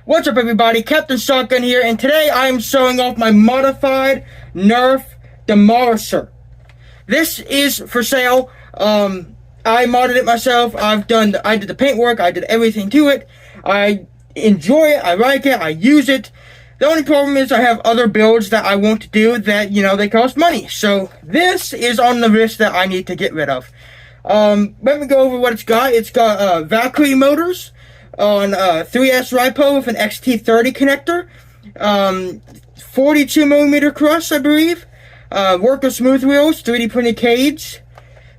What's up, everybody? Captain Shotgun here, and today I am showing off my modified Nerf Demolisher. This is for sale. I modded it myself. I did the paint work. I did everything to it. I enjoy it. I like it. I use it. The only problem is I have other builds that I want to do that, they cost money. So this is on the list that I need to get rid of. Let me go over what it's got. It's got Valkyrie motors on 3S lipo with an XT30 connector, 42mm cross, I believe, worker smooth wheels, 3D printed cage,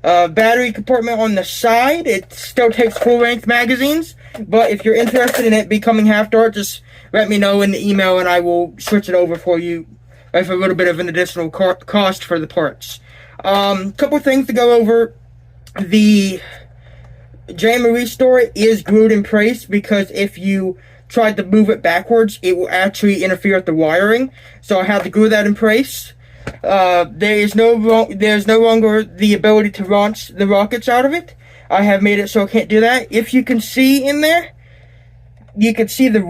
battery compartment on the side. It still takes full-length magazines, but if you're interested in it becoming half-dart, just let me know in the email and I will switch it over for you with a little bit of an additional cost for the parts. Couple things to go over. The Jammer Restore is glued in place because if you tried to move it backwards, it will actually interfere with the wiring. So I have to glue that in place. There's no longer the ability to launch the rockets out of it. I have made it so I can't do that. If you can see in there, you can see the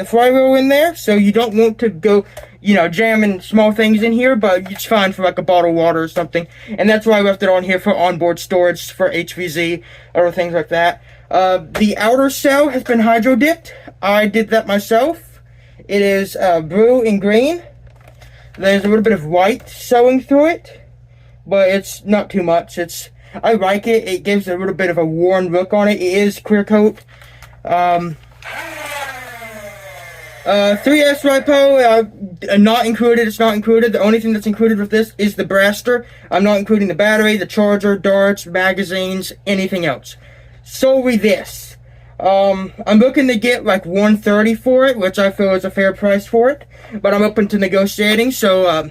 flywheel in there. So you don't want to go, jamming small things in here, but it's fine for like a bottle of water or something. And that's why I left it on here for onboard storage for HVZ or things like that. The outer shell has been hydro dipped. I did that myself. It is blue and green. There's a little bit of white showing through it, but it's not too much. I like it. It gives a little bit of a worn look on it. It is clear coat. 3S lipo, not included. It's not included. The only thing that's included with this is the blaster. I'm not including the battery, the charger, darts, magazines, anything else. Solely this. I'm looking to get like $130 for it, which I feel is a fair price for it. But I'm open to negotiating. So,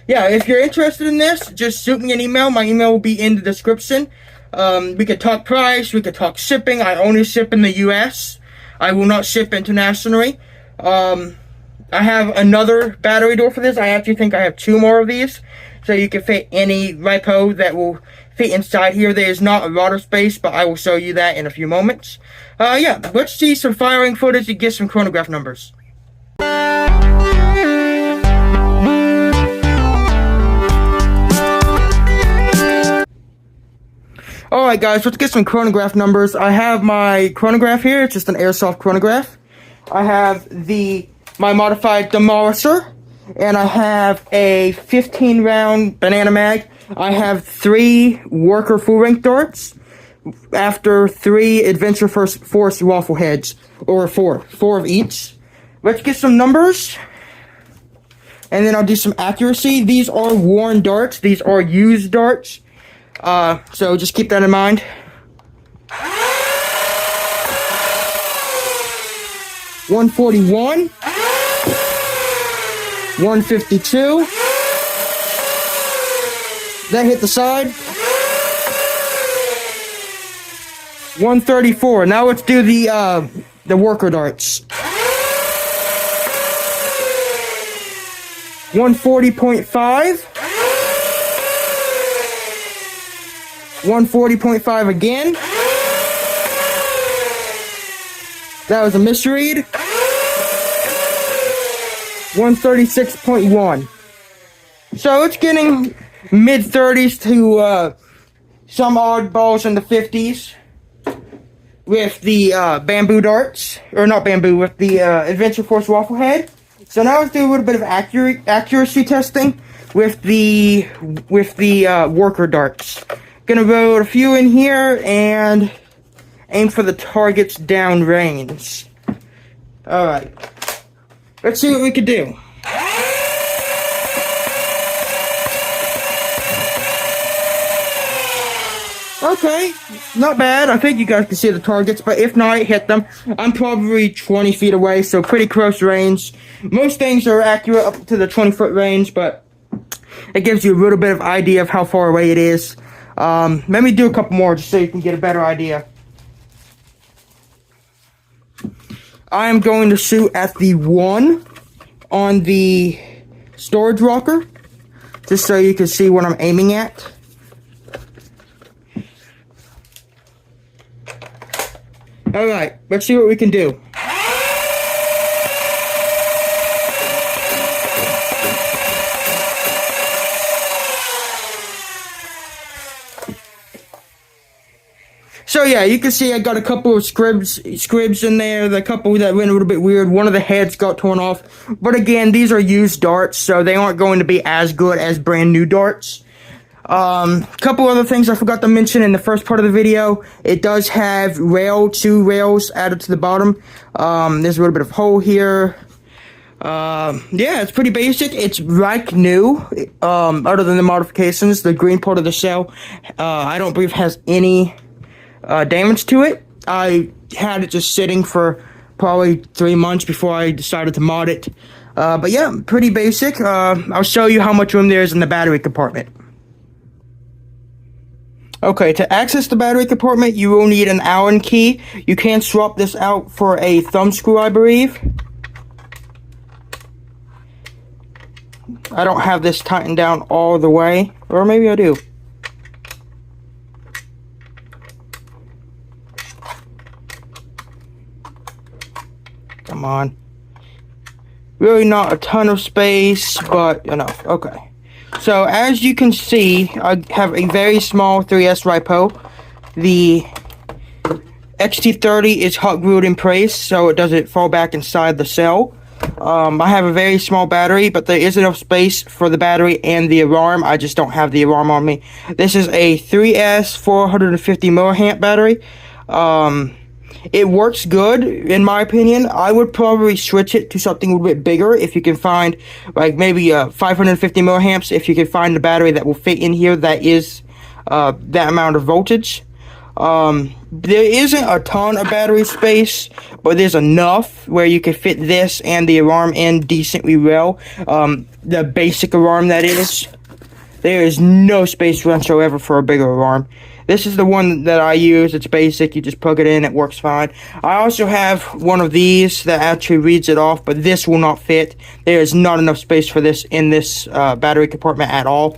yeah, if you're interested in this, just shoot me an email. My email will be in the description. We could talk price. We could talk shipping. I only ship in the US. I will not ship internationally. I have another battery door for this. I actually think I have 2 more of these. So you can fit any lipo that will fit inside here. There is not a lot of space, but I will show you that in a few moments. Yeah, let's see some firing footage and get some chronograph numbers. Alright guys, let's get some chronograph numbers. I have my chronograph here. It's just an airsoft chronograph. I have my modified Demolisher, and I have a 15-round banana mag. I have 3 worker full-length darts after 3 Adventure Force waffle heads, or 4 of each. Let's get some numbers, and then I'll do some accuracy. These are worn darts. These are used darts, so just keep that in mind. 141, 152, that hit the side, 134. Now let's do the worker darts. 140.5, 140.5 again. That was a misread. 136.1. So it's getting mid-30s to some oddballs in the 50s with the bamboo darts, or not bamboo, with the Adventure Force waffle head. So now let's do a little bit of accuracy testing with the worker darts. Gonna load a few in here and aim for the target's down range. Alright. Let's see what we can do. Okay, not bad. I think you guys can see the targets, but if not, hit them. I'm probably 20 feet away, so pretty close range. Most things are accurate up to the 20-foot range, but it gives you a little bit of idea of how far away it is. Let me do a couple more just so you can get a better idea. I am going to shoot at the 1 on the storage rocker, just so you can see what I'm aiming at. Alright, let's see what we can do. yeah, you can see I got a couple of scribs in there, the couple that went a little bit weird. One of the heads got torn off. But again, these are used darts, so they aren't going to be as good as brand new darts. Couple other things I forgot to mention in the first part of the video. It does have two rails added to the bottom. There's a little bit of hole here. Yeah, it's pretty basic. It's like new, other than the modifications. The green part of the shell, I don't believe has any damage to it. I had it just sitting for probably 3 months before I decided to mod it. But yeah, pretty basic. I'll show you how much room there is in the battery compartment. Okay, to access the battery compartment, you will need an Allen key. You can swap this out for a thumb screw, I believe. I don't have this tightened down all the way, or maybe I do. Come on. Really not a ton of space, but enough. Okay. So, as you can see, I have a very small 3S lipo. The XT30 is hot glued in place, so it doesn't fall back inside the cell. I have a very small battery, but there is enough space for the battery and the alarm. I just don't have the alarm on me. This is a 3S 450 milliamp battery. It works good, in my opinion. I would probably switch it to something a little bit bigger if you can find, like, maybe 550 milliamps. If you can find a battery that will fit in here that is that amount of voltage. There isn't a ton of battery space, but there's enough where you can fit this and the alarm in decently well. The basic alarm, that is. There is no space whatsoever for a bigger alarm. This is the one that I use. It's basic. You just plug it in. It works fine. I also have one of these that actually reads it off, but this will not fit. There is not enough space for this in this battery compartment at all.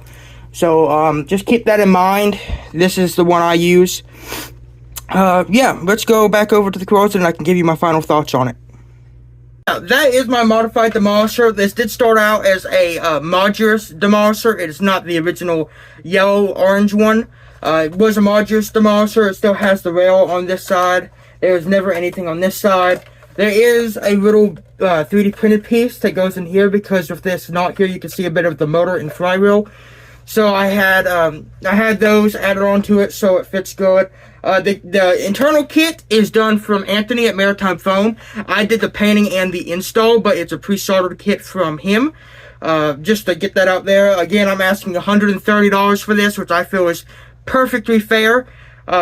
So, just keep that in mind. This is the one I use. Yeah, let's go back over to the closet and I can give you my final thoughts on it. Now, that is my modified Demolisher. This did start out as a modular Demolisher. It is not the original yellow-orange one. It was a modular Demolisher. It still has the rail on this side. There is never anything on this side. There is a little 3D printed piece that goes in here because if this not here, you can see a bit of the motor and flywheel. So I had those added onto it, so it fits good. The internal kit is done from Anthony at Maritime Foam. I did the painting and the install, but it's a pre-soldered kit from him. Just to get that out there. Again, I'm asking $130 for this, which I feel is perfectly fair,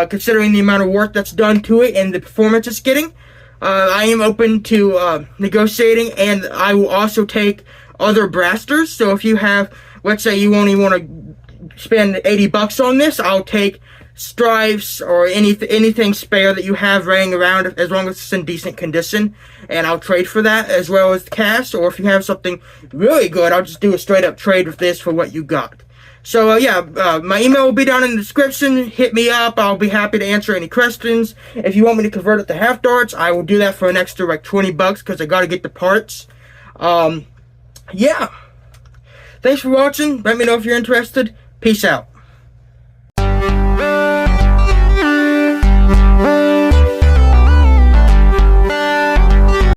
considering the amount of work that's done to it and the performance it's getting. I am open to negotiating, and I will also take other brasters. So if you have, let's say you only want to spend 80 bucks on this, I'll take stripes or anything spare that you have laying around, as long as it's in decent condition, and I'll trade for that, as well as the cast. Or if you have something really good, I'll just do a straight up trade with this for what you got. So yeah, my email will be down in the description. Hit me up. I'll be happy to answer any questions. If you want me to convert it to half darts, I will do that for an extra like 20 bucks because I got to get the parts. Yeah. Thanks for watching. Let me know if you're interested. Peace out.